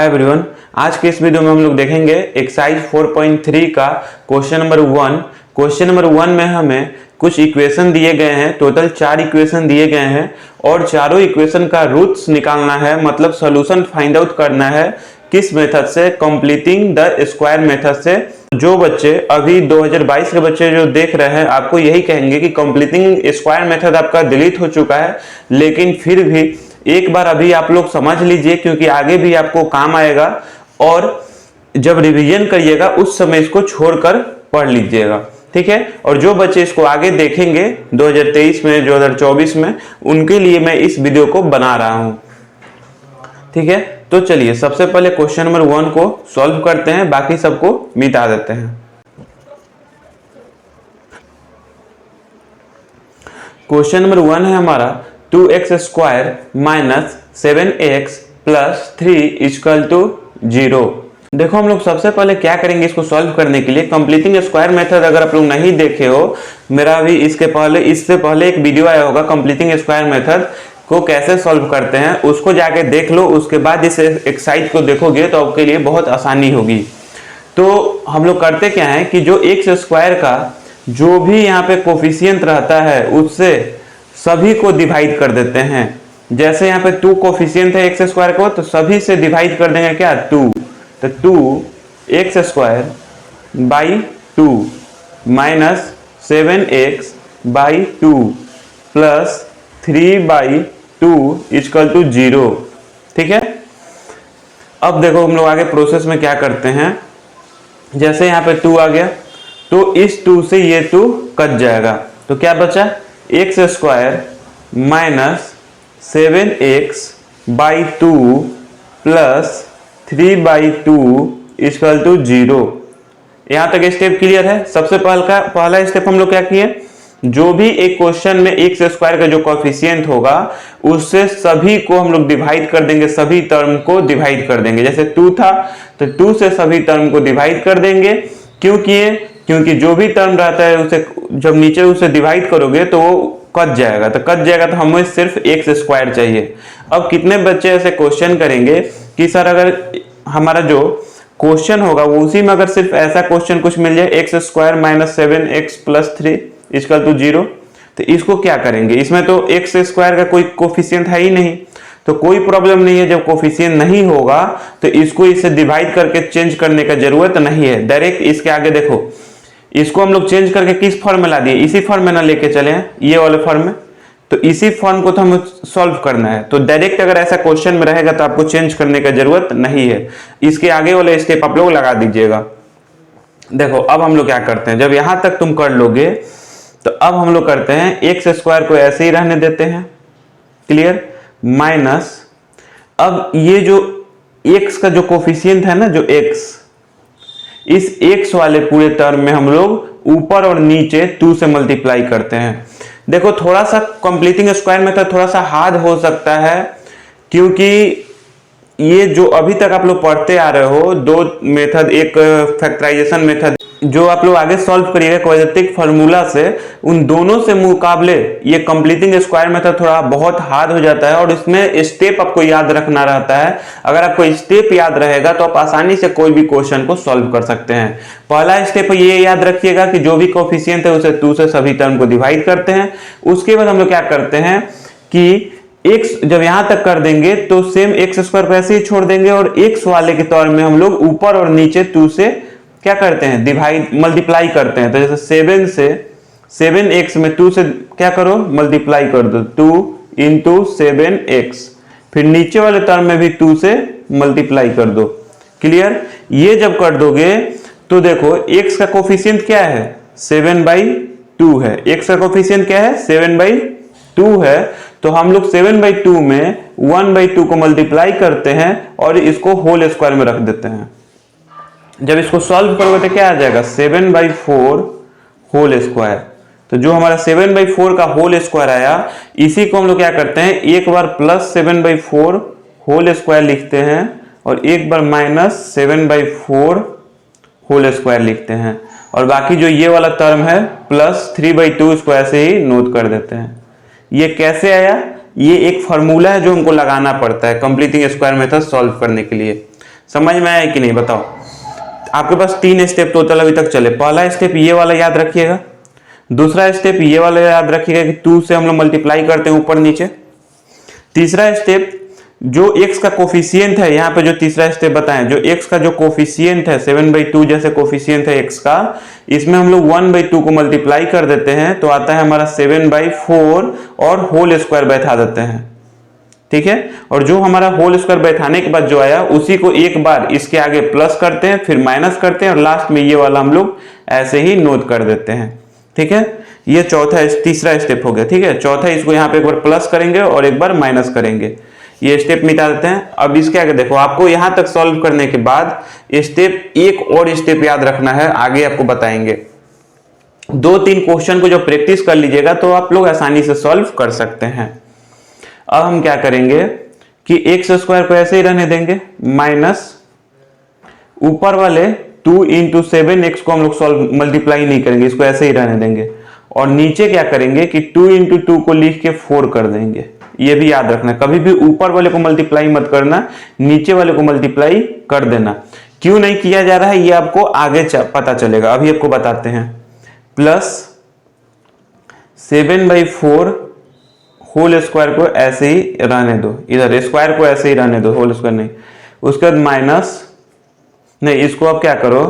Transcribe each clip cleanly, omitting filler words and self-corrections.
Hi everyone, आज के इस वीडियो में हम लोग देखेंगे एक्सरसाइज 4.3 का क्वेश्चन नंबर 1। क्वेश्चन नंबर 1 में हमें कुछ इक्वेशन दिए गए हैं, टोटल 4 इक्वेशन दिए गए हैं और चारों इक्वेशन का रूट्स निकालना है, मतलब सॉल्यूशन फाइंड आउट करना है। किस मेथड से? कंप्लीटिंग द स्क्वायर मेथड से। जो बच्चे अभी 2022 के बच्चे जो देख रहे हैं, आपको यही कहेंगे कि कंप्लीटिंग स्क्वायर मेथड आपका डिलीट हो चुका है, लेकिन फिर भी एक बार अभी आप लोग समझ लीजिए, क्योंकि आगे भी आपको काम आएगा और जब रिवीजन करिएगा उस समय इसको छोड़कर पढ़ लीजिएगा, ठीक है। और जो बच्चे इसको आगे देखेंगे 2023 में 2024 में, उनके लिए मैं इस वीडियो को बना रहा हूं, ठीक है। तो चलिए सबसे पहले क्वेश्चन नंबर 1 को सॉल्व करते हैं, बाकी सबको मिटा देते हैं। क्वेश्चन नंबर 1 है हमारा 2x square minus 7x plus 3 equal to 0। देखो हम लोग सबसे पहले क्या करेंगे, इसको सॉल्व करने के लिए कंप्लीटिंग स्क्वायर मेथड अगर आप लोग नहीं देखे हो, मेरा अभी इससे पहले एक वीडियो आया होगा कंप्लीटिंग स्क्वायर मेथड को कैसे सॉल्व करते हैं, उसको जाके देख लो। उसके बाद इस एक्सरसाइज को देखोगे तो आपके लिए बहुत आसानी होगी। तो हम लोग करते क्या है कि जो एक्स स्क्वायर का जो भी यहाँ पे कोफिशिएंट रहता है उससे सभी को डिवाइड कर देते हैं। जैसे यहाँ पे 2 कोफिशिएंट है एक्स स्क्वायर को, तो सभी से डिवाइड कर देंगे क्या? 2। तो 2x square by 2 minus 7x by 2 plus 3 by 2 equal to 0, ठीक है। अब देखो हम लोग आगे प्रोसेस में क्या करते हैं। जैसे यहाँ पे 2 आ गया तो इस 2 से ये 2 कट जाएगा, तो क्या बचा? X square minus 7x by 2 plus 3 by 2 equal to 0। यहां तक स्टेप क्लियर है। सबसे पहला स्टेप हम लोग क्या किए, जो भी एक क्वेश्चन में एक्स स्क्वायर का जो कोएफिशिएंट होगा उससे सभी को हम लोग डिवाइड कर देंगे, सभी टर्म को डिवाइड कर देंगे। जैसे 2 था तो 2 से सभी टर्म को डिवाइड कर देंगे। क्योंकि जो भी टर्म रहता है उसे जब नीचे उसे डिवाइड करोगे तो वो कट जाएगा, तो हमें सिर्फ एक्स स्क्वायर चाहिए। अब कितने बच्चे ऐसे क्वेश्चन करेंगे कि सर अगर हमारा जो क्वेश्चन होगा वो उसी में अगर सिर्फ ऐसा क्वेश्चन कुछ मिल जाए, X square minus 7x plus 3 equal to 0, तो इसको क्या करेंगे? इसमें तो एक्स स्क्वायर का कोई कोफिशिएंट है ही नहीं, तो कोई प्रॉब्लम नहीं है। जब कोफिशिएंट नहीं होगा तो इसको इससे डिवाइड करके चेंज करने का जरूरत नहीं है। डायरेक्ट इसके आगे देखो, इसको हम लोग चेंज करके किस फॉर्म में ला दिए? इसी फॉर्म में ना लेके चले हैं, ये वाले फॉर्म में। तो इसी फॉर्म को तो हमें सॉल्व करना है, तो डायरेक्ट अगर ऐसा क्वेश्चन में रहेगा तो आपको चेंज करने का जरूरत नहीं है। इसके आगे वाले स्टेप आप लोग लगा दीजिएगा। देखो अब हम लोग क्या करते हैं, जब यहां तक तुम कर लोगे तो अब हम लोग करते हैं एक्स स्क्वायर को ऐसे ही रहने देते हैं, क्लियर। माइनस अब ये जो एक्स का जो कोफिशिएंट है ना, जो एक्स, इस एक्स वाले पूरे टर्म में हम लोग ऊपर और नीचे 2 से मल्टीप्लाई करते हैं। देखो थोड़ा सा कंप्लीटिंग स्क्वायर मेथड थोड़ा सा हार्ड हो सकता है, क्योंकि ये जो अभी तक आप लोग पढ़ते आ रहे हो 2 मेथड, एक फैक्टराइजेशन मेथड जो आप लोग आगे सॉल्व करिएगा क्वाड्रेटिक फार्मूला से, उन दोनों से मुकाबले ये कंप्लीटिंग स्क्वायर मेथड थोड़ा बहुत हार्ड हो जाता है और इसमें स्टेप आपको याद रखना रहता है। अगर आपको स्टेप याद रहेगा तो आप आसानी से कोई भी क्वेश्चन को सॉल्व कर सकते हैं। पहला स्टेप ये याद रखिएगा कि जो भी कोफिशिएंट है उसे 2 से सभी टर्म को डिवाइड करते हैं। उसके बाद हम लोग क्या करते हैं कि एक्स जब यहां तक कर देंगे तो सेम एक्स स्क्वायर को ऐसे ही छोड़ देंगे और एक्स वाले के टर्म में हम लोग ऊपर और नीचे 2 से क्या करते हैं? डिवाइड, मल्टीप्लाई करते हैं। तो जैसे 7 से 7x में 2 से क्या करो? मल्टीप्लाई कर दो, 2 इंटू 7x, फिर नीचे वाले टर्म में भी 2 से मल्टीप्लाई कर दो, क्लियर। ये जब कर दोगे तो देखो x का कोफिशिएंट क्या है? 7/2 है। x का कोफिशिएंट क्या है? 7/2 है। तो हम लोग 7/2 में 1/2 को मल्टीप्लाई करते हैं और इसको होल स्क्वायर में रख देते हैं। जब इसको सॉल्व करोगे तो क्या आ जाएगा? 7/4 होल स्क्वायर। तो जो हमारा 7/4 का होल स्क्वायर आया, इसी को हम लोग क्या करते हैं, एक बार प्लस 7/4 होल स्क्वायर लिखते हैं और एक बार माइनस 7/4 होल स्क्वायर लिखते हैं, और बाकी जो ये वाला टर्म है प्लस 3/2 स्क्वायर से ही नोट कर देते हैं। ये कैसे आया? ये एक फॉर्मूला है जो हमको लगाना पड़ता है कंप्लीटिंग स्क्वायर मेथड सॉल्व करने के लिए। समझ में आया कि नहीं बताओ। आपके पास 3 स्टेप टोटल अभी तक चले। पहला स्टेप ये वाला याद रखिएगा, दूसरा स्टेप ये वाला याद रखिएगा कि 2 से हम लोग मल्टीप्लाई करते हैं ऊपर नीचे। तीसरा स्टेप जो x का कोफिशिएंट है, यहाँ पे जो तीसरा स्टेप बताएं, जो x का जो कोफिशिएंट है 7/2 जैसे कोफिशिएंट है x का, इसमें हम लोग 1/2 को मल्टीप्लाई कर देते हैं तो आता है हमारा 7/4 और होल स्क्वायर बैठा देते हैं। ठीक है, और जो हमारा होल स्क्वायर बैठाने के बाद जो आया उसी को एक बार इसके आगे प्लस करते हैं, फिर माइनस करते हैं और लास्ट में ये वाला हम लोग ऐसे ही नोट कर देते हैं। ठीक है, ये तीसरा स्टेप हो गया। ठीक है, चौथा इसको यहाँ पे एक बार प्लस करेंगे और एक बार माइनस करेंगे, ये स्टेप मिटा देते हैं। अब इसके आगे देखो, आपको यहां तक सॉल्व करने के बाद स्टेप एक और स्टेप याद रखना है, आगे आपको बताएंगे। 2-3 क्वेश्चन को जब प्रैक्टिस कर लीजिएगा तो आप लोग आसानी से सॉल्व कर सकते हैं। अब हम क्या करेंगे कि एक्स स्क्वायर को ऐसे ही रहने देंगे, माइनस ऊपर वाले 2 × 7x को हम लोग सॉल्व मल्टीप्लाई नहीं करेंगे, इसको ऐसे ही रहने देंगे। और नीचे क्या करेंगे कि 2 × 2 को लिख के 4 कर देंगे। ये भी याद रखना, कभी भी ऊपर वाले को मल्टीप्लाई मत करना, नीचे वाले को मल्टीप्लाई कर देना। क्यों नहीं किया जा रहा है ये आपको आगे पता चलेगा, अभी आपको बताते हैं। प्लस 7/4 होल स्क्वायर को ऐसे ही रहने दो, इधर स्क्वायर को ऐसे ही रहने दो, होल स्क्वायर नहीं। उसके बाद माइनस नहीं, इसको आप क्या करो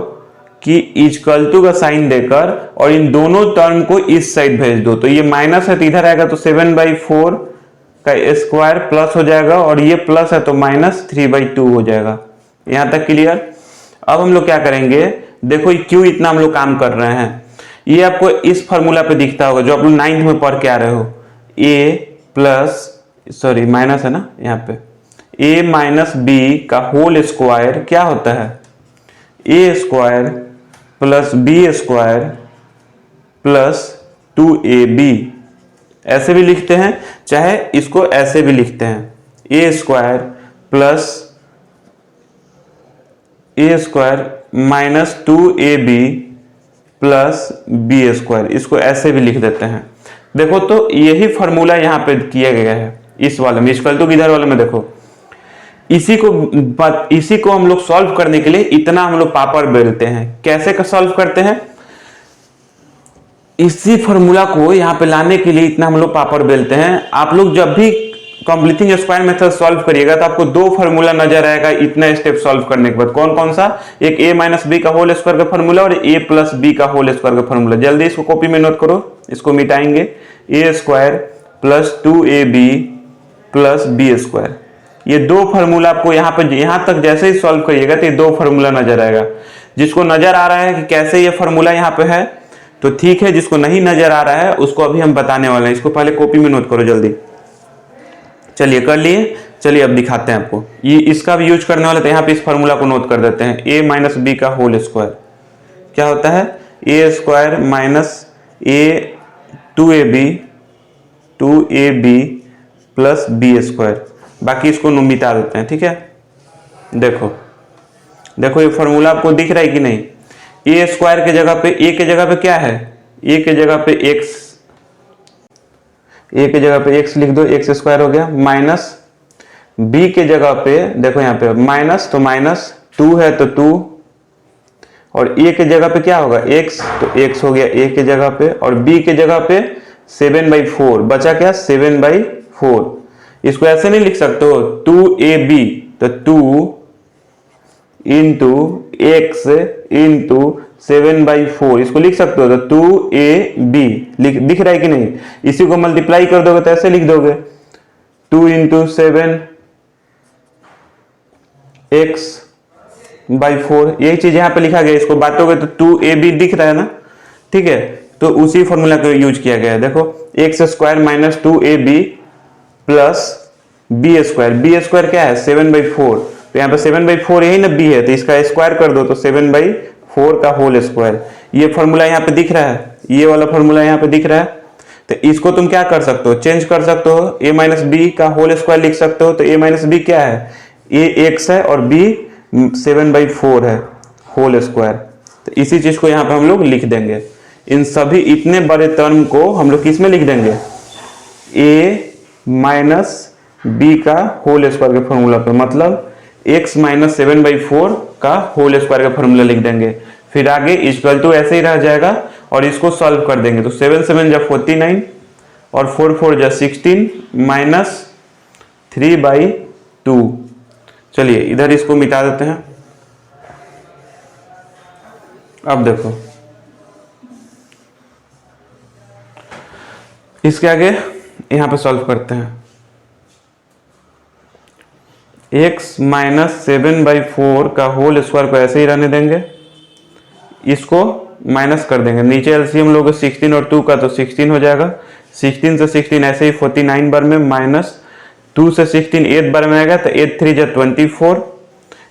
कि इक्वल टू का साइन देकर और इन दोनों टर्म को इस साइड भेज दो। तो ये माइनस है तो इधर आएगा तो 7/4 का स्क्वायर प्लस हो जाएगा और ये प्लस है तो माइनस 3/2 हो जाएगा। यहां तक क्लियर। अब हम लोग क्या करेंगे, देखो क्यों इतना हम लोग काम कर रहे हैं, ये आपको इस फॉर्मूला पे दिखता होगा जो आप लोग 9th में पढ़ के आ रहे हो। माइनस है ना यहाँ पे, a माइनस बी का होल स्क्वायर क्या होता है, a square plus B square plus 2ab। ऐसे भी लिखते हैं, चाहे इसको ऐसे भी लिखते हैं, a square plus a square minus 2ab plus B square, इसको ऐसे भी लिख देते हैं। देखो तो यही फॉर्मूला यहाँ पे किया गया है इस वाले में, इक्वल टू इधर वाले में देखो। इसी को हम लोग सॉल्व करने के लिए इतना हम लोग पापड़ बेलते हैं। कैसे का सॉल्व करते हैं, इसी फॉर्मूला को यहाँ पे लाने के लिए इतना हम लोग पापड़ बेलते हैं। आप लोग जब भी कंप्लीटिंग स्क्वायर मेथड सॉल्व करिएगा तो आपको 2 फॉर्मूला नजर आएगा इतना स्टेप सॉल्व करने के बाद। कौन कौन सा, एक a माइनस बी का होल स्क्वायर का फॉर्मूला और a प्लस बी का होल स्क्वायर का फॉर्मूला। जल्दी इसको कॉपी में नोट करो, इसको मिटाएंगे। a square plus 2ab plus B square, ये 2 फॉर्मूला आपको यहाँ पे यहाँ तक जैसे ही सॉल्व करिएगा तो ये 2 फॉर्मूला नजर आएगा। जिसको नजर आ रहा है कि कैसे ये फॉर्मूला यहाँ पे है तो ठीक है, जिसको नहीं नजर आ रहा है उसको अभी हम बताने वाले हैं। इसको पहले कॉपी में नोट करो जल्दी। चलिए कर लिए, चलिए अब दिखाते हैं आपको। ये इसका भी यूज करने वाले तो यहाँ पे इस फॉर्मूला को नोट कर देते हैं। a माइनस बी का होल स्क्वायर क्या होता है, a square minus a 2ab plus B square, बाकी इसको मिटा देते हैं। ठीक है, देखो ये फॉर्मूला आपको दिख रहा है कि नहीं। a स्क्वायर के जगह पे a के जगह पे क्या है, a के जगह पे x लिख दो, x स्क्वायर हो गया। माइनस b के जगह पे देखो यहाँ पे माइनस, तो माइनस 2 है तो 2, और a के जगह पे क्या होगा x, तो x हो गया a के जगह पे, और b के जगह पे 7/4 बचा क्या, 7/4। इसको ऐसे नहीं लिख सकते हो 2ab, तो 2 इंटू x इंटू 7/4, इसको लिख सकते हो तो 2ab दिख रहा है कि नहीं। इसी को मल्टीप्लाई कर दोगे तो ऐसे लिख दोगे 2 इंटू 7x/4, यही चीज यहाँ पे लिखा गया। इसको बांटोगे तो 2ab दिख रहा है ना। ठीक है, तो उसी फॉर्मूला को यूज किया गया है। देखो x square minus 2ab plus B square क्या है 7/4, तो यहाँ पे 7/4 यही ना b है, तो इसका स्क्वायर कर दो तो 7/4 का होल स्क्वायर। ये फॉर्मूला यहाँ पे दिख रहा है, ये वाला फॉर्मूला यहाँ पे दिख रहा है। तो इसको तुम क्या कर सकते हो, चेंज कर सकते हो, a माइनस बी का होल स्क्वायर लिख सकते हो। तो a माइनस बी क्या है, a x है और b 7/4 है होल स्क्वायर। तो इसी चीज को यहाँ पे हम लोग लिख देंगे। इन सभी इतने बड़े टर्म को हम लोग किस में लिख देंगे, a माइनस बी का होल स्क्वायर के फॉर्मूला पे। मतलब x माइनस 7/4 का होल स्क्वायर का फॉर्मूला लिख देंगे। फिर आगे इक्वल टू ऐसे ही रह जाएगा और इसको सॉल्व कर देंगे। तो 7 7 जा 49 और 4 4 जा 16 माइनस 3/2। चलिए इधर इसको मिटा देते हैं। अब देखो इसके आगे यहां पे सॉल्व करते हैं। x माइनस 7/4 का होल स्क्वायर को ऐसे ही रहने देंगे, इसको माइनस कर देंगे। नीचे एलसीएम लोगे 16 और 2 का तो 16 हो जाएगा। 16 से 16 ऐसे ही 49 बार में, माइनस 2 से 16 8 बार में आएगा तो 8 3 जा 24।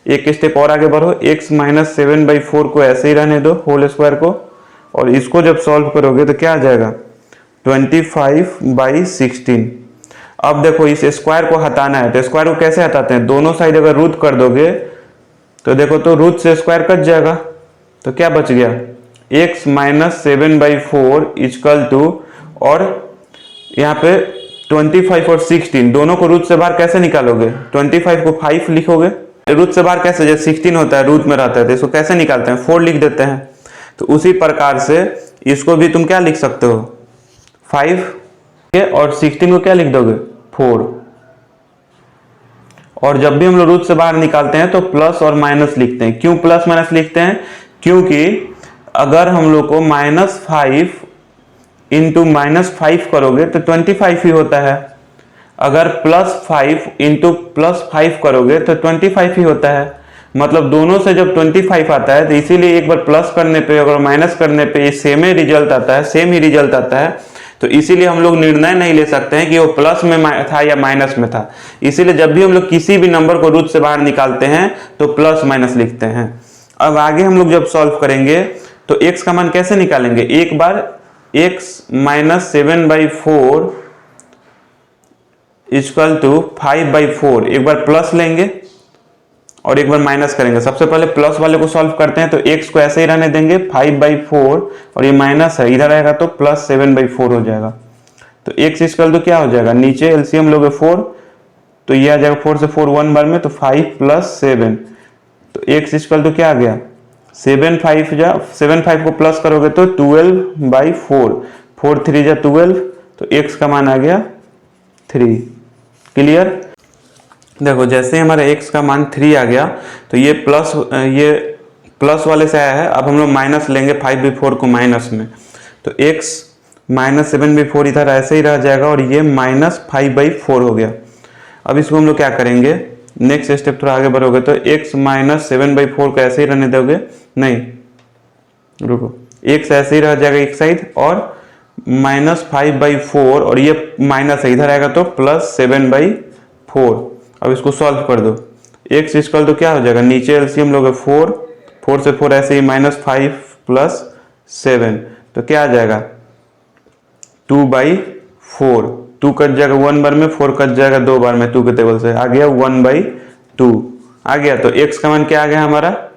एक स्टेप और आगे बढ़ो, x माइनस 7/4 को ऐसे ही रहने दो होल स्क्वायर को, और इसको जब सॉल्व करोगे तो क्या आ जाएगा 25/16। अब देखो इस स्क्वायर को हटाना है, तो स्क्वायर को कैसे हटाते हैं, दोनों साइड अगर रूट कर दोगे तो देखो तो रूट से स्क्वायर कट जाएगा, तो क्या बच गया x माइनस 7/4 इक्वल टू, और यहाँ पे 25 और 16 दोनों को रूट से बाहर कैसे निकालोगे, 25 को 5 लिखोगे, रूट से बाहर कैसे, जैसे 16 होता है रूट में रहता है तो इसको कैसे निकालते हैं 4 लिख देते हैं। तो उसी प्रकार से इसको भी तुम क्या लिख सकते हो 5 और 16 को क्या लिख दोगे 4। और जब भी हम लोग रूट से बाहर निकालते हैं तो प्लस और माइनस लिखते हैं। क्यों प्लस माइनस लिखते हैं, क्योंकि अगर हम लोग को -5 इंटू -5 करोगे तो 25 ही होता है, अगर +5 इंटू +5 करोगे तो 25 ही होता है। मतलब दोनों से जब 25 आता है तो इसीलिए एक बार प्लस करने पे अगर माइनस करने पे ये सेम ही रिजल्ट आता है, सेम ही रिजल्ट आता है। तो इसीलिए हम लोग निर्णय नहीं ले सकते हैं कि वो प्लस में था या माइनस में था। इसीलिए जब भी हम लोग किसी भी नंबर को रूट से बाहर निकालते हैं तो प्लस माइनस लिखते हैं। अब आगे हम लोग जब सॉल्व करेंगे तो x का मान कैसे निकालेंगे, एक बार x माइनस 7/4 इक्वल टू 5/4, एक बार प्लस लेंगे और एक बार माइनस करेंगे। सबसे पहले प्लस वाले को सॉल्व करते हैं, तो x को ऐसे ही रहने देंगे 5/4 और ये माइनस है, इधर आएगा तो प्लस 7/4 हो जाएगा। तो x इक्वल टू क्या हो जाएगा, नीचे एलसीएम लोगे 4 तो ये आ जाएगा 4 से 4 1 बार में, तो 5 + 7, तो x इक्वल टू क्या आ गया 7 5 को प्लस करोगे तो 12/4, 4 3 जा 12, तो x का मान आ गया 3। क्लियर। देखो जैसे हमारा x का मान 3 आ गया तो ये प्लस वाले से आया है। अब हम लोग माइनस लेंगे 5/4 को माइनस में, तो x माइनस 7/4 इधर ऐसे ही रह जाएगा और ये -5/4 हो गया। अब इसको हम लोग क्या करेंगे, नेक्स्ट स्टेप थोड़ा आगे बढ़ोगे तो x माइनस 7/4 को ऐसे ही रहने दोगे, नहीं रुको, x ऐसे ही रह जाएगा एक साइड और -5/4 और ये माइनस है, इधर आएगा तो +7/4। अब इसको सॉल्व कर दो, x इक्वल तो क्या हो जाएगा, नीचे एलसीएम लोगे 4 से 4 ऐसे ही -5 + 7, तो क्या आ जाएगा 2/4, 2 कट जाएगा 1 बार में, 4 कट जाएगा 2 बार में, 2 के टेबल से आ गया 1/2 आ गया। तो x का मान क्या आ गया हमारा,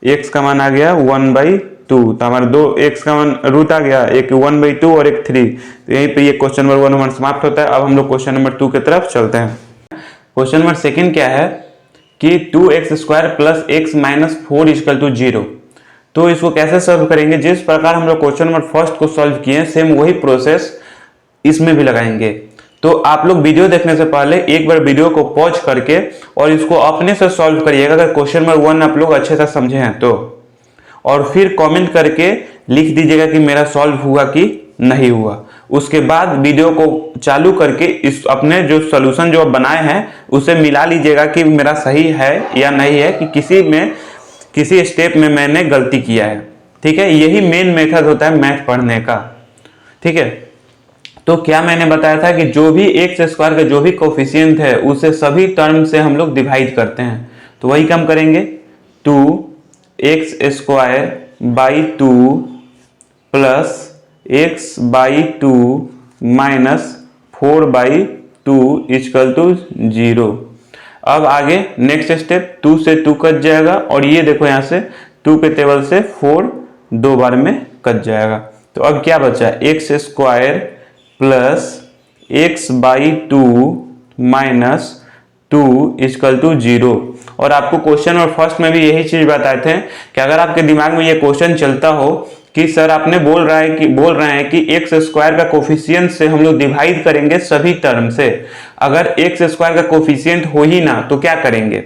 x का मान आ गया 1/2, तो हमारा 2 x का मान रूट आ गया, एक 1/2 और एक 3। तो यहीं पे ये क्वेश्चन नंबर 1 हमारा समाप्त होता है। अब हम लोग क्वेश्चन नंबर 2 की तरफ चलते हैं। क्वेश्चन नंबर 2 क्या है कि 2x² + x - 4 = 0। तो इसको कैसे सॉल्व करेंगे, जिस प्रकार हम लोग क्वेश्चन नंबर 1 को सॉल्व किए सेम वही प्रोसेस इसमें भी लगाएंगे। तो आप लोग वीडियो देखने से पहले एक बार वीडियो को पॉज करके और इसको अपने से सॉल्व करिएगा, अगर क्वेश्चन नंबर 1 आप लोग अच्छे से समझे हैं तो, और फिर कमेंट करके लिख दीजिएगा कि मेरा सॉल्व हुआ कि नहीं हुआ। उसके बाद वीडियो को चालू करके इस अपने जो सॉल्यूशन जो बनाए हैं उसे मिला लीजिएगा कि मेरा सही है या नहीं है, कि किसी स्टेप में मैंने गलती किया है। ठीक है, यही मेन मेथड होता है मैथ पढ़ने का। ठीक है, तो क्या मैंने बताया था कि जो भी x² का जो भी कोफिशिएंट है उसे सभी टर्म से हम लोग डिवाइड करते हैं। तो वही काम करेंगे, 2x² / 2 + x/2 - 4/2 = 0। अब आगे नेक्स्ट स्टेप, 2 से 2 कट जाएगा और ये देखो यहाँ से 2 के टेबल से 4 2 बार में कट जाएगा। तो अब क्या बचा, x² + x/2 - 2 = 0। और आपको क्वेश्चन और फर्स्ट में भी यही चीज बताए थे कि अगर आपके दिमाग में ये क्वेश्चन चलता हो कि सर आपने बोल रहे हैं कि एक्स स्क्वायर का कोफिशिएंट से हम लोग डिवाइड करेंगे सभी टर्म से, अगर एक्स स्क्वायर का कोफिशिएंट हो ही ना तो क्या करेंगे।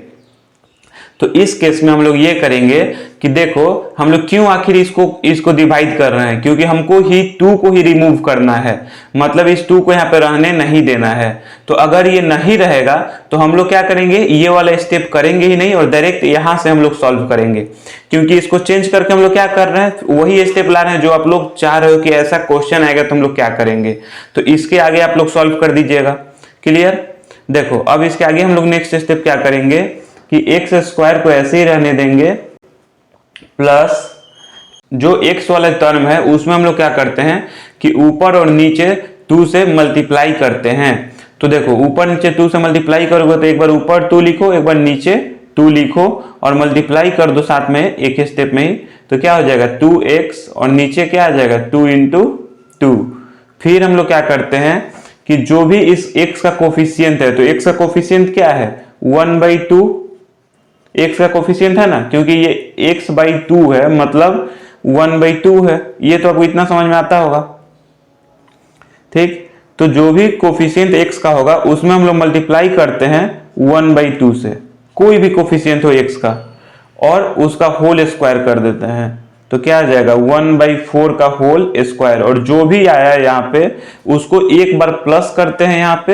तो इस केस में हम लोग ये करेंगे कि देखो हम लोग क्यों आखिर इसको डिवाइड कर रहे हैं, क्योंकि हमको ही 2 को ही रिमूव करना है, मतलब इस 2 को यहाँ पे रहने नहीं देना है। तो अगर ये नहीं रहेगा तो हम लोग क्या करेंगे, ये वाला स्टेप करेंगे ही नहीं और डायरेक्ट यहाँ से हम लोग सॉल्व करेंगे, क्योंकि इसको चेंज करके हम लोग क्या कर रहे हैं, वही स्टेप ला रहे हैं जो आप लोग चाह रहे हो कि ऐसा क्वेश्चन आएगा तो हम लोग क्या करेंगे। तो इसके आगे आप लोग सॉल्व कर दीजिएगा। क्लियर। देखो अब इसके आगे हम लोग नेक्स्ट स्टेप क्या करेंगे कि एक्स स्क्वायर को ऐसे ही रहने देंगे, प्लस जो एक्स वाला टर्म है उसमें हम लोग क्या करते हैं कि ऊपर और नीचे 2 से मल्टीप्लाई करते हैं। तो देखो ऊपर नीचे 2 से मल्टीप्लाई करोगे तो एक बार ऊपर 2 लिखो, एक बार नीचे 2 लिखो और मल्टीप्लाई कर दो साथ में एक स्टेप में ही। तो क्या हो जाएगा 2x और नीचे क्या आ जाएगा 2 × 2। फिर हम लोग क्या करते हैं कि जो भी इस x का कोफिशिएंट है, तो x का कोफिशिएंट क्या है 1/2, x का कोफिशिएंट है ना, क्योंकि ये x/2 है मतलब 1/2 है। ये तो आपको इतना समझ में आता होगा। ठीक, तो जो भी कोफिशिएंट x का होगा उसमें हम लोग मल्टीप्लाई करते हैं 1/2 से, कोई भी कोफिशिएंट हो x का, और उसका होल स्क्वायर कर देते हैं। तो क्या आ जाएगा 1/4 का होल स्क्वायर, और जो भी आया है यहाँ पे उसको एक बार प्लस करते हैं यहाँ पे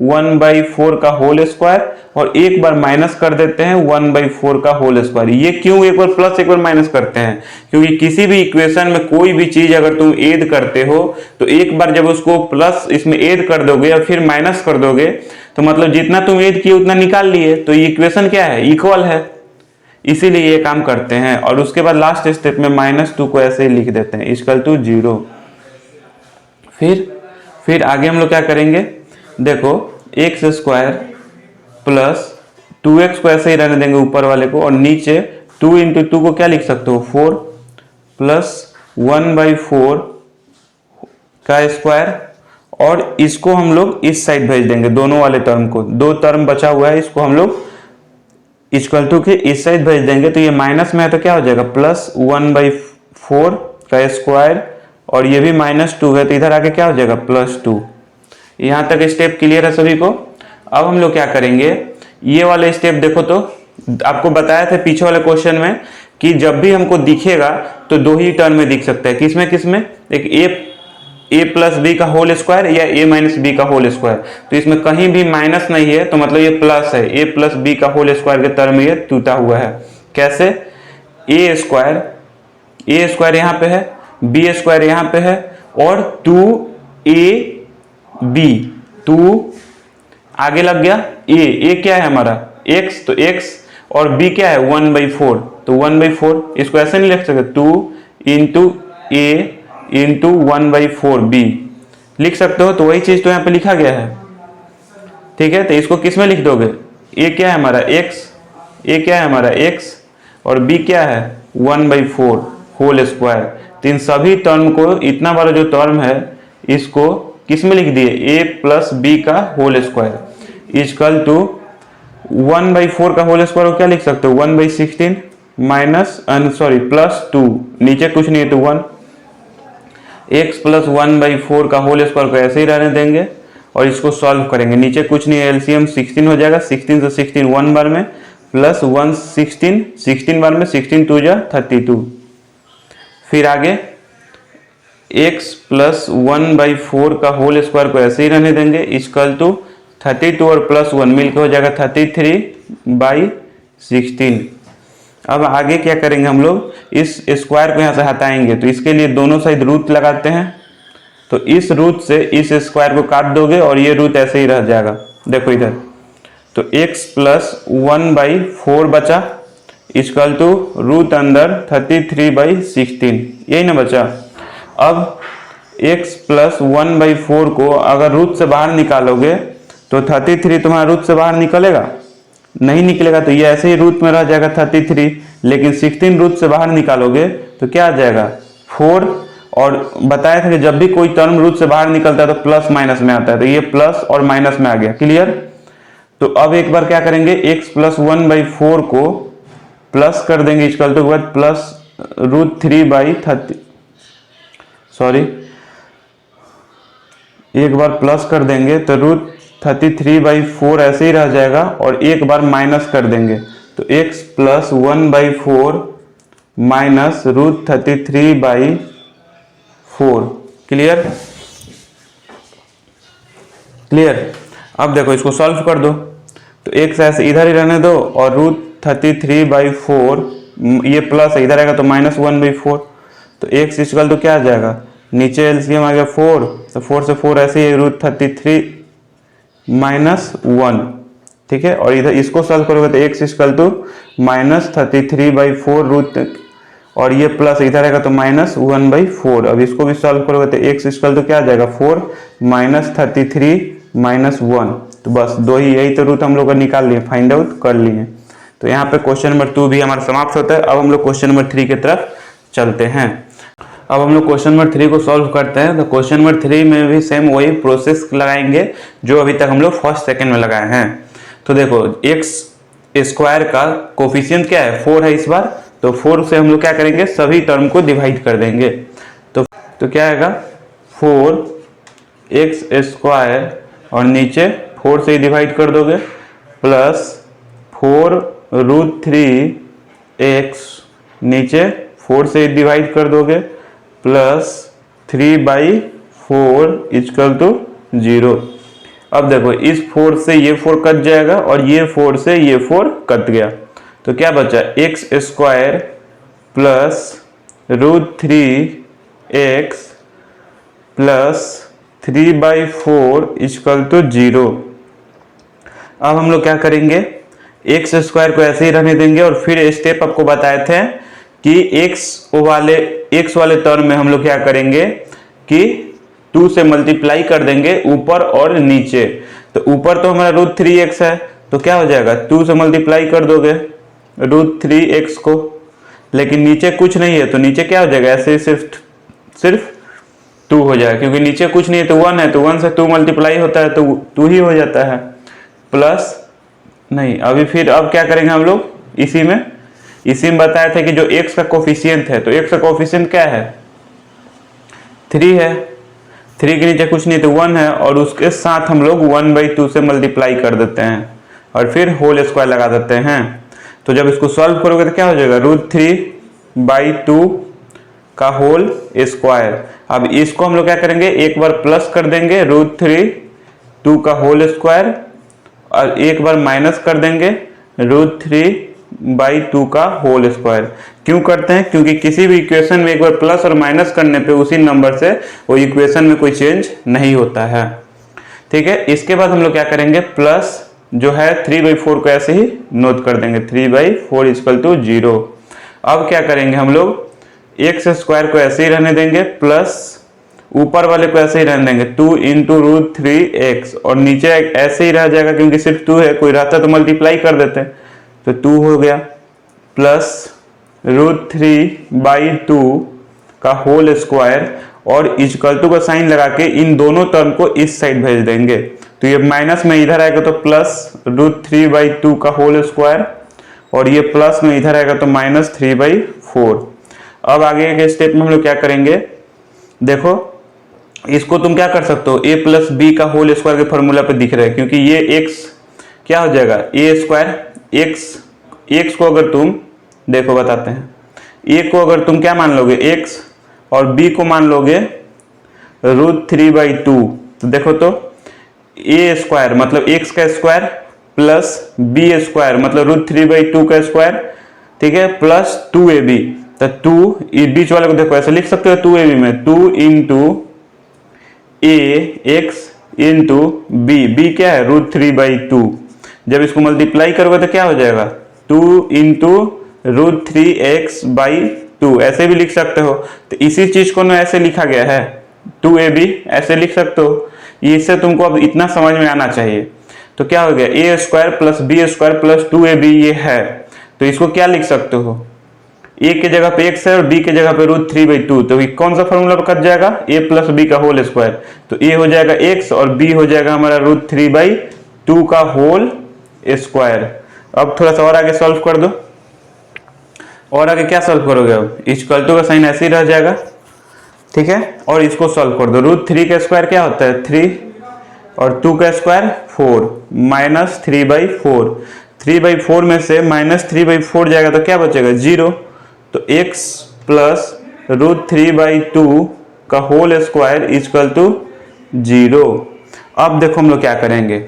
1/4 का होल स्क्वायर, और एक बार माइनस कर देते हैं 1/4 का होल स्क्वायर। ये क्यों एक बार प्लस एक बार माइनस करते हैं, क्योंकि किसी भी इक्वेशन में कोई भी चीज अगर तुम ऐड करते हो तो एक बार जब उसको प्लस इसमें ऐड कर दोगे या फिर माइनस कर दोगे तो मतलब जितना तुम ऐड किए उतना निकाल लिए, तो ये इक्वेशन क्या है, इक्वल है, इसीलिए ये काम करते हैं। और उसके बाद लास्ट स्टेप में -2 को ऐसे ही लिख देते हैं =0। फिर आगे हम लोग क्या करेंगे, देखो एक्स स्क्वायर प्लस 2x को ऐसे ही रहने देंगे ऊपर वाले को, और नीचे 2 × 2 को क्या लिख सकते हो 4 प्लस 1/4 का स्क्वायर, और इसको हम लोग इस साइड भेज देंगे, दोनों वाले टर्म को, 2 टर्म बचा हुआ है इसको हम लोग =2 के इस साइड भेज देंगे। तो ये माइनस में है तो क्या हो जाएगा प्लस 1/4 का स्क्वायर, और ये भी -2 है तो इधर आके क्या हो जाएगा +2। यहाँ तक स्टेप क्लियर है सभी को। अब हम लोग क्या करेंगे, ये वाले स्टेप देखो, तो आपको बताया था पीछे वाले क्वेश्चन में कि जब भी हमको दिखेगा तो 2 ही टर्म में दिख सकता है, किसमें एक a + b का होल स्क्वायर या a - b का होल स्क्वायर। तो इसमें कहीं भी माइनस नहीं है तो मतलब ये प्लस है, a + b का होल स्क्वायर के टर्म में ये टूटा हुआ है। कैसे, a स्क्वायर यहाँ पे है, b स्क्वायर यहाँ पे है, और 2ab 2 आगे लग गया a क्या है हमारा x, तो x, और b क्या है 1/4, तो 1/4 इसको ऐसे नहीं लिख सकते 2 × a × 1/4b लिख सकते हो। तो वही चीज तो यहाँ पे लिखा गया है। ठीक है, तो इसको किस में लिख दोगे, a क्या है हमारा x, और b क्या है 1/4 होल स्क्वायर। तो इन सभी टर्म को, इतना बड़ा जो टर्म है इसको किस में लिख दिए a + b का होल स्क्वायर = 1/4 का होल स्क्वायर को क्या लिख सकते हो 1/16 +2, नीचे कुछ नहीं है तो 1, x + 1/4 का होल स्क्वायर को ऐसे ही रहने देंगे और इसको सॉल्व करेंगे। नीचे कुछ नहीं है, एलसीएम 16 हो जाएगा, 16 से 16 1 बार में, प्लस 1 16 बार में, 16 × 2 = 32। फिर आगे x + 1/4 का होल स्क्वायर को ऐसे ही रहने देंगे = 32 और +1 मिलकर हो जाएगा 33/16। अब आगे क्या करेंगे हम लोग, इस स्क्वायर को यहाँ से हटाएंगे, तो इसके लिए दोनों साइड रूट लगाते हैं। तो इस रूट से इस स्क्वायर को काट दोगे और ये रूट ऐसे ही रह जाएगा। देखो इधर, तो x + 1/4 बचा = रूट अंदर 33/16, यही ना बचा। अब x + 1/4 को अगर रूट से बाहर निकालोगे तो 33 तुम्हारा रूट से बाहर निकलेगा, नहीं निकलेगा, तो ये ऐसे ही रूट में रह जाएगा 33। लेकिन 16 रूट से बाहर निकालोगे तो क्या आ जाएगा 4, और बताया था कि जब भी कोई टर्म रूट से बाहर निकलता है तो प्लस माइनस में आता है, तो ये प्लस और माइनस में आ गया। क्लियर। तो अब एक बार क्या करेंगे, x प्लस 1/4 को प्लस कर देंगे इक्वल टू के बाद प्लस √3/30, सॉरी एक बार प्लस कर देंगे तो √33/4 ऐसे ही रह जाएगा, और एक बार माइनस कर देंगे तो x plus 1/4 minus √33/4। Clear clear. अब देखो इसको सॉल्व कर दो, तो x ऐसे इधर ही रहने दो और √33/4 ये प्लस है, इधर आएगा तो -1/4, तो x इक्वल तो क्या आ जाएगा, नीचे एलसीएम आ गया 4, तो 4 से 4 ऐसे ही √33 -1, ठीक है। और इधर इसको सॉल्व करोगे तो x इक्वल टू -33/4 रूट, और ये प्लस इधर आएगा तो -1/4। अब इसको भी सॉल्व करोगे तो x इक्वल तो क्या आ जाएगा 4 -33 -1, तो बस दो ही, यही तो रूट हम लोग निकाल लिए, फाइंड आउट कर लिए। तो यहाँ पे क्वेश्चन नंबर 2 भी हमारा समाप्त होता है। अब हम लोग क्वेश्चन नंबर 3 की तरफ चलते हैं। अब हम लोग क्वेश्चन नंबर 3 को सॉल्व करते हैं। तो क्वेश्चन नंबर 3 में भी सेम वही प्रोसेस लगाएंगे जो अभी तक हम लोग फर्स्ट सेकंड में लगाए हैं। तो देखो x स्क्वायर का कोफिशिएंट क्या है, 4 है इस बार, तो 4 से हम लोग क्या करेंगे, सभी टर्म को डिवाइड कर देंगे। तो क्या आएगा 4x² और नीचे 4 से ही डिवाइड कर दोगे, प्लस 4√3x नीचे 4 से डिवाइड कर दोगे, प्लस 3/4 इक्वल टू 0। अब देखो इस 4 से ये 4 कट जाएगा और ये 4 से ये 4 कट गया, तो क्या बचा x² plus √3x plus 3/4 equal to 0। अब हम लोग क्या करेंगे, x² को ऐसे ही रहने देंगे, और फिर स्टेप आपको बताए थे कि x वाले टर्म में हम लोग क्या करेंगे कि 2 से मल्टीप्लाई कर देंगे ऊपर और नीचे। तो ऊपर तो हमारा √3x है, तो क्या हो जाएगा 2 से मल्टीप्लाई कर दोगे √3x को, लेकिन नीचे कुछ नहीं है तो नीचे क्या हो जाएगा, ऐसे सिर्फ 2 हो जाएगा, क्योंकि नीचे कुछ नहीं है तो 1 है, तो 1 से 2 मल्टीप्लाई होता है तो 2 ही हो जाता है, प्लस नहीं। अभी फिर अब क्या करेंगे हम लोग, इसी में बताया था कि जो x का कोफिशिएंट है, तो x का कोफिशिएंट क्या है 3 है, 3 के नीचे कुछ नहीं तो 1 है, और उसके साथ हम लोग 1/2 से मल्टीप्लाई कर देते हैं और फिर होल स्क्वायर लगा देते हैं। तो जब इसको सॉल्व करोगे तो क्या हो जाएगा √3/2 का होल स्क्वायर। अब इसको हम लोग क्या करेंगे, एक बार प्लस कर देंगे √3/2 का होल स्क्वायर, और एक बार माइनस कर देंगे √3/2 का होल स्क्वायर। क्यों करते हैं, क्योंकि किसी भी इक्वेशन में एक बार प्लस और माइनस करने पे उसी नंबर से वो इक्वेशन में कोई चेंज नहीं होता है, ठीक है। इसके बाद हम लोग क्या करेंगे, प्लस जो है 3/4 को ऐसे ही नोट कर देंगे, 3/4 इक्वल टू 0। अब क्या करेंगे हम लोग, x² को ऐसे ही रहने देंगे, प्लस ऊपर वाले को ऐसे ही रहने देंगे 2 × √3x, और नीचे ऐसे ही रह जाएगा क्योंकि सिर्फ 2 है, कोई रहता तो मल्टीप्लाई कर देते, तो 2 हो गया, प्लस √3/2 का होल स्क्वायर, और इक्वल टू का साइन लगा के इन दोनों टर्म को इस साइड भेज देंगे, तो ये माइनस में इधर आएगा तो प्लस √3/2 का होल स्क्वायर, और ये प्लस में इधर आएगा तो -3/4। अब आगे के स्टेप में हम लोग क्या करेंगे, देखो इसको तुम क्या कर सकते हो, a + b का होल स्क्वायर के फॉर्मूला पे दिख रहा है, क्योंकि ये x क्या हो जाएगा a², x को अगर तुम देखो बताते हैं, a को अगर तुम क्या मान लोगे x, और b को मान लोगे √3/2, तो देखो तो a² मतलब x का स्क्वायर प्लस b² मतलब √3/2 का स्क्वायर, ठीक है, प्लस 2ab, तो 2 बीच वाले को देखो ऐसे लिख सकते हो 2ab में 2 × ax × b क्या है √3/2। जब इसको मल्टीप्लाई करोगे तो क्या हो जाएगा 2 × √3x/2, ऐसे भी लिख सकते हो। तो इसी चीज को ना ऐसे लिखा गया है 2ab, ऐसे लिख सकते हो। इससे तुमको अब इतना समझ में आना चाहिए। तो क्या हो गया a² plus b² plus 2ab ये है, तो इसको क्या लिख सकते हो, a के जगह पे x है और b के जगह पे √3/2, तो कौन सा फॉर्मूला कट जाएगा a + b का होल स्क्वायर, तो a हो जाएगा x और b हो जाएगा हमारा √3/2 का होल स्क्वायर। अब थोड़ा सा और आगे सॉल्व कर दो, और आगे क्या सॉल्व करोगे, अब इक्वल टू का साइन ऐसे ही रह जाएगा, ठीक है। और इसको सॉल्व कर दो, √3 का स्क्वायर क्या होता है 3, और 2 का स्क्वायर 4, माइनस 3/4। 3/4 में से -3/4 जाएगा तो क्या बचेगा 0, तो x प्लस √3/2 का होल स्क्वायर इक्वल टू 0। अब देखो हम लोग क्या करेंगे,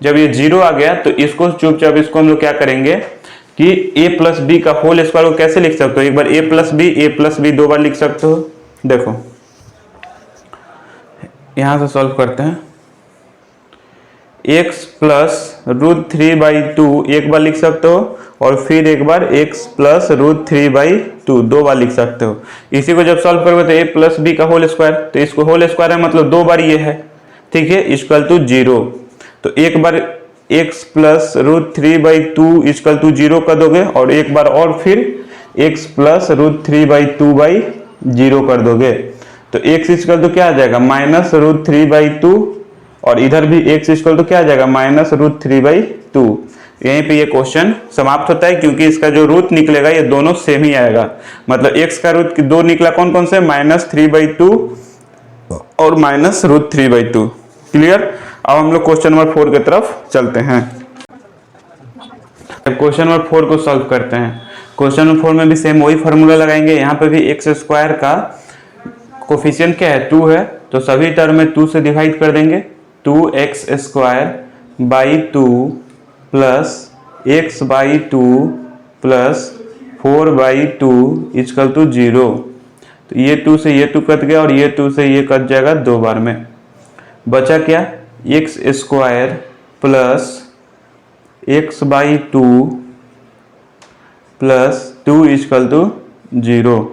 जब ये 0 आ गया तो इसको चुपचाप इसको हम लोग क्या करेंगे कि a प्लस बी का होल स्क्वायर को कैसे लिख सकते हो, एक बार a प्लस बी 2 बार लिख सकते हो। देखो यहां से सॉल्व करते हैं, x प्लस √3/2 एक बार लिख सकते हो, और फिर एक बार x प्लस √3/2 2 बार लिख सकते हो। इसी को जब सॉल्व करोगे तो a प्लस बी का होल स्क्वायर, तो इसको होल स्क्वायर है मतलब 2 बार ये है, ठीक है, इक्वल टू 0। तो एक बार x प्लस √3/2 इक्वल टू 0 कर दोगे, और एक बार और फिर x प्लस √3/2/0 कर दोगे, तो x इक्वल टू क्या आ जाएगा -√3/2, और इधर भी x इक्वल टू क्या आ जाएगा -√3/2। यहीं पे ये क्वेश्चन समाप्त होता है, क्योंकि इसका जो रूट निकलेगा ये दोनों सेम ही आएगा, मतलब x का रूट 2 निकला कौन कौन से, -3/2 और -√3/2। क्लियर। अब हम लोग क्वेश्चन नंबर 4 की तरफ चलते हैं। क्वेश्चन नंबर 4 को सॉल्व करते हैं। क्वेश्चन नंबर 4 में भी सेम वही फार्मूला लगाएंगे, यहाँ पे भी x स्क्वायर का कोफिशिएंट क्या है 2 है, तो सभी टर्म में 2 से डिवाइड कर देंगे, 2x²/2 plus x/2 plus 4/2 equal to 0। तो ये 2 से ये 2 कट गया, और ये 2 से ये कट जाएगा 2 बार में, बचा क्या x² plus x/2 plus 2 equal to 0।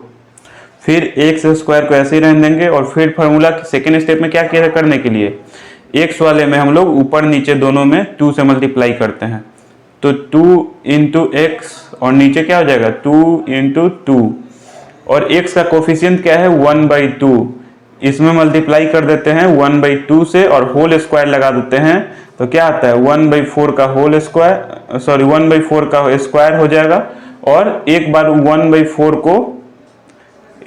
फिर x² को ऐसे ही रहने देंगे, और फिर फार्मूला सेकेंड स्टेप में क्या किया करने के लिए, x वाले में हम लोग ऊपर नीचे दोनों में 2 से मल्टीप्लाई करते हैं, तो 2 × x और नीचे क्या हो जाएगा 2 × 2, और x का कोफिशिएंट क्या है 1/2, इसमें मल्टीप्लाई कर देते हैं 1/2 से, और होल स्क्वायर लगा देते हैं, तो क्या आता है 1/4 का होल स्क्वायर, सॉरी 1/4 का स्क्वायर हो जाएगा, और एक बार 1/4 को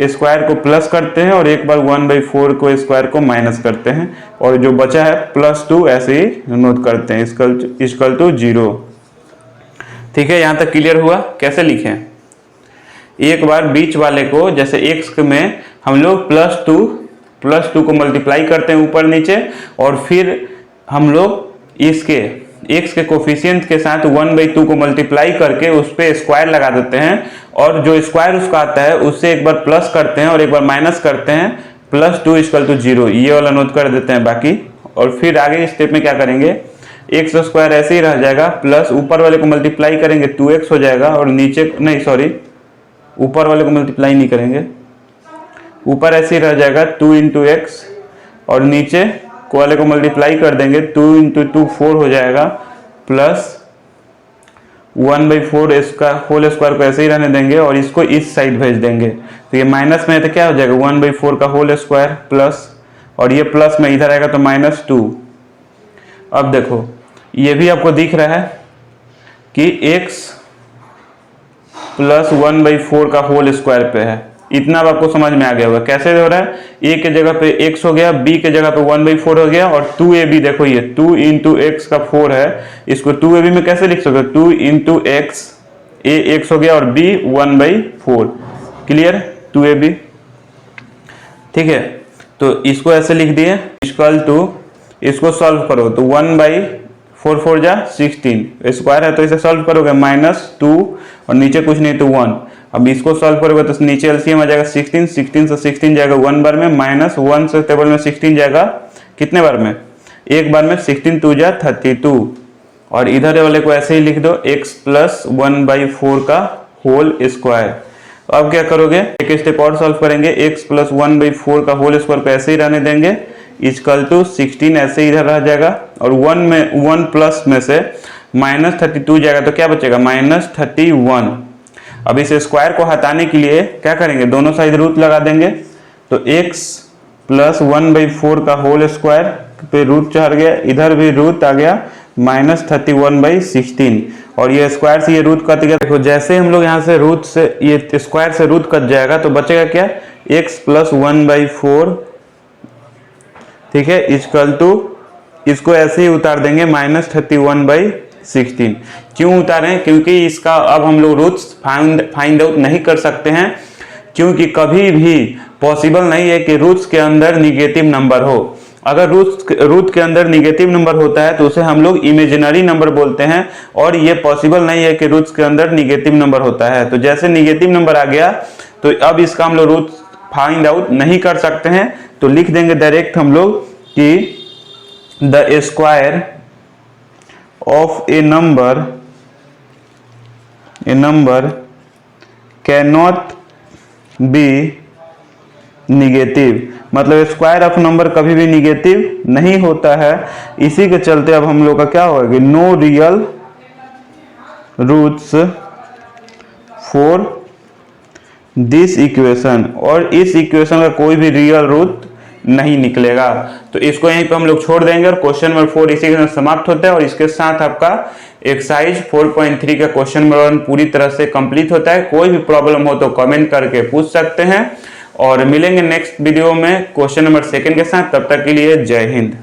स्क्वायर को प्लस करते हैं, और एक बार 1/4 को स्क्वायर को माइनस करते हैं, और जो बचा है +2 ऐसे ही नोट करते हैं, इक्वल टू 0। ठीक है, यहां तक क्लियर हुआ। कैसे लिखें, एक बार बीच वाले को जैसे x में हम लोग +2 को मल्टीप्लाई करते हैं ऊपर नीचे, और फिर हम लोग इसके x के कोफिशिएंट के साथ 1/2 को मल्टीप्लाई करके उस पर स्क्वायर लगा देते हैं, और जो स्क्वायर उसका आता है उससे एक बार प्लस करते हैं और एक बार माइनस करते हैं, +2 इक्वल टू 0, ये वाला नोट कर देते हैं बाकी। और फिर आगे स्टेप में क्या करेंगे, x² ऐसे ही रह जाएगा, प्लस ऊपर वाले को मल्टीप्लाई करेंगे 2x हो जाएगा, और नीचे नहीं सॉरी ऊपर वाले को मल्टीप्लाई नहीं करेंगे, ऊपर ऐसे ही रह जाएगा 2 × x, और नीचे वाले को मल्टीप्लाई कर देंगे 2 × 2 4 हो जाएगा, प्लस 1/4 इसका होल स्क्वायर को ऐसे ही रहने देंगे, और इसको इस साइड भेज देंगे, तो ये माइनस में है तो क्या हो जाएगा 1/4 का होल स्क्वायर प्लस, और ये प्लस में इधर आएगा तो -2। अब देखो ये भी आपको दिख रहा है कि x प्लस 1/4 का होल स्क्वायर पे है, इतना अब आपको समझ में आ गया होगा कैसे हो रहा है। a के जगह पे x हो गया, b के जगह पे 1/4 हो गया, और 2ab देखो ये 2 × x का 4 है, इसको 2ab में कैसे लिख सकते हो 2 × x, a x हो गया और b 1/4। Clear, 2ab। ठीक है, तो इसको ऐसे लिख दिए, इक्वल टू इसको सॉल्व करो तो 1/4 4 जा 16, स्क्वायर है तो इसे सॉल्व करोगे -2 और नीचे कुछ नहीं तो 1। अब इसको सॉल्व करोगे तो नीचे एलसीएम आ जाएगा 16 से 16 जाएगा 1 बार में, -1 से टेबल में 16 जाएगा कितने बार में, एक बार में, 16 2 जा 32, और इधर वाले को ऐसे ही लिख दो x प्लस 1/4 का होल स्क्वायर। अब क्या करोगे, एक स्टेप और सॉल्व करेंगे, x प्लस 1/4 का होल स्क्वायर को ऐसे ही रहने देंगे, इक्वल टू 16 ऐसे ही इधर रह जाएगा, और 1 प्लस में से -32 जाएगा तो क्या बचेगा -31। अब इस स्क्वायर को हटाने के लिए क्या करेंगे, दोनों साइड रूट लगा देंगे, तो x प्लस 1/4 का होल स्क्वायर पे रूट चढ़ गया, इधर भी रूट आ गया, -31/16 और ये स्क्वायर से ये रूट कट गया। देखो जैसे हम लोग यहाँ से रूट से ये स्क्वायर से रूट कट जाएगा तो बचेगा क्या, x + 1/4, ठीक है, इक्वल टू, इसको ऐसे ही उतार देंगे -31/16। क्यों उतारें, क्योंकि इसका अब हम लोग रूट्स फाइंड आउट नहीं कर सकते हैं, क्योंकि कभी भी पॉसिबल नहीं है कि रूट्स के अंदर निगेटिव नंबर हो। अगर रूट के अंदर निगेटिव नंबर होता है तो उसे हम लोग इमेजिनरी नंबर बोलते हैं, और ये पॉसिबल नहीं है कि रूट्स के अंदर निगेटिव नंबर होता है। तो जैसे निगेटिव नंबर आ गया तो अब इसका हम लोग रूट फाइंड आउट नहीं कर सकते हैं, तो लिख देंगे डायरेक्ट हम लोग कि the square of A number can not be negative, मतलब स्क्वायर ऑफ नंबर कभी भी निगेटिव नहीं होता है। इसी के चलते अब हम लोग का क्या होगा कि no real roots for this equation, और इस इक्वेशन का कोई भी रियल रूट नहीं निकलेगा। तो इसको यहीं पे हम लोग छोड़ देंगे और क्वेश्चन नंबर 4 इसी के साथ समाप्त होता है, और इसके साथ आपका एक्सरसाइज 4.3 का क्वेश्चन नंबर 1 पूरी तरह से कंप्लीट होता है। कोई भी प्रॉब्लम हो तो कमेंट करके पूछ सकते हैं, और मिलेंगे नेक्स्ट वीडियो में क्वेश्चन नंबर 2 के साथ। तब तक के लिए जय हिंद।